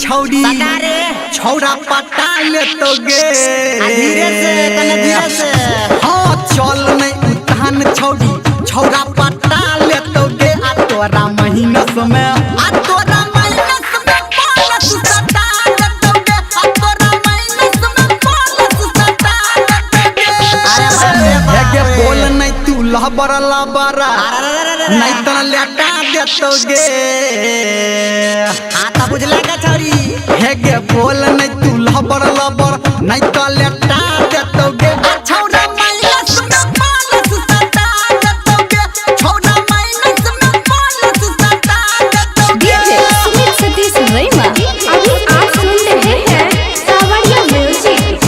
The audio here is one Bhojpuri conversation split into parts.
छौड़ी छौड़ा पटा ले तो गे धीरे से हाँ चल नहीं उतान छौड़ी छौड़ा पटा ले तो गे आ तोरा महीनस में आ तोरा महीनस में बोलस सटा ले तो गे आ तोरा महीनस में बोलस सटा ले तो गे अरे गे बोल नहीं तू लहबर नहीं तो लेटा दे तो गे हाँ तब बुझले का छौरी हे गे बोल नहीं तू लहबर नहीं तो लेटा दे तो गे छौड़ा माइनस में बोलस सटा दे तो गे छौड़ा माइनस में बोलस सटा दे तो गे डीजे सुमित सतीश रैमा अभी आप सुन रहे हैं सावरिया म्यूजिक।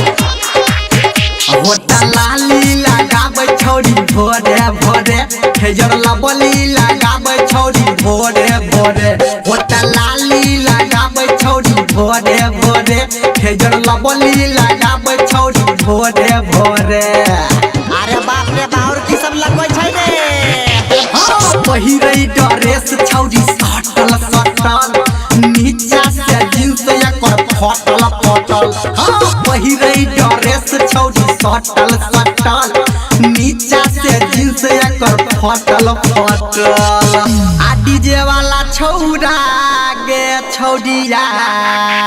होटा लाली लगाबै छौड़ी भोरे भोरे हेजर लबली लगाबै छौड़ी भोरे भोरे होटा लाली लगाबै छौड़ी भोरे भोरे हेजर लबली लगाबै छौड़ी भोरे भोरे अरे बाप रे बाहुर की सब लगबै छै रे हाँ पहिरै ड्रेस छौड़ी सटल सटल नीचा से जींस एकर फटल फटल हाँ पहिरै ड्रेस छौड़ी सटल सटल नीचा से जींस एकर फटल फटल आ डीजे वाला छौड़ा गे छौड़िया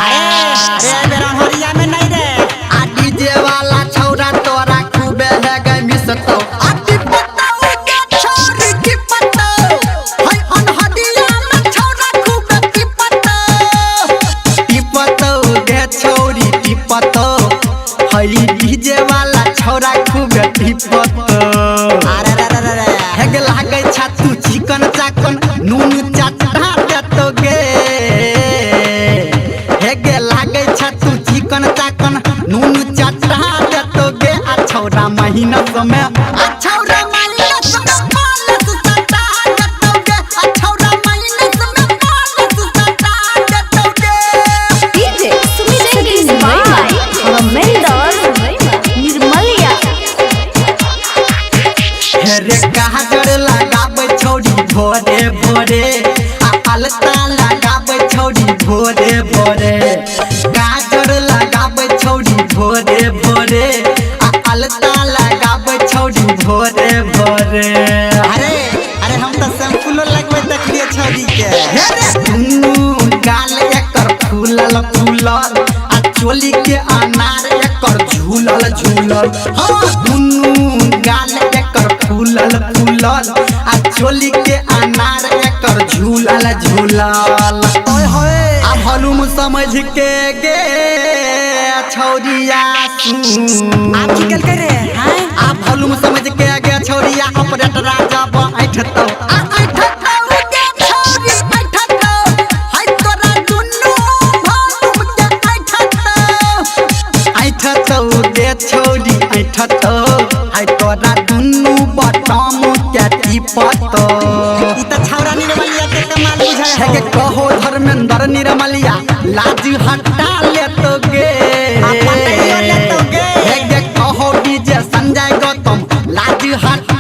अरे बेरा हरिया में नहीं रे आ डीजे वाला छौड़ा तोरा खूबे है गे मिसतो आ टिपतो गे छौड़ी टिपतो हाय अनहदिया में छौड़ा खूबे टिपतो टिपतो गे छौड़ी टिपतो हाय डीजे वाला छौड़ा खूबे टिपतो अरे रे हे गे लागै छ तू चिकन चाकन नून चटा देतो गे हे गे लागै छ तू चिकन चाकन नून चटा देतो गे आ छौड़ा महीनस में आ छौड़ा महीनस में बोलस सटा देतो गे आ छौड़ा महीनस में बोलस सटा देतो गे डीजे सुमित सतीश रैमा मेलडॉल निर्मलिया। रे काजर लगाबै छौड़ी भोरे भोरे आ अलता लगाबै छौड़ी भोरे भोरे काजर लगाबै छौड़ी भोरे भोरे आ अलता लगाबै छौड़ी भोरे भोरे अरे हम तो शैम्पूलो लगबै देखलिए छौरी के हे रे दुनू गाल एकर फूलल फूलल आ चोली के अनार एकर झूलल झूलल हाँ दुनू गाल एकर फूलल फूलल आ चोली के अनार एकर झूलल झूलल ओए होए आ भलुम समझ के गे छौरिया आप की कल करे हैं आ भलुम समझ के गे छौरिया ऑपरेटर राजा ब ऐठतो आ ऐठतो गे छौरी ऐठतो हाय तोरा दुन्नू भलुम के ऐठतो गे छौरी ऐठतो हाय तोरा दुन्नू बटम के टिपतो ई त छौरा निर्मलिया के कमाल बुझाय है के कहो धर्मेंद्र निर्मलिया लाज हटा ले तो गे आप पटाइयो ले तो गे। है के कहो डीजे संजय गौतम लाज हटा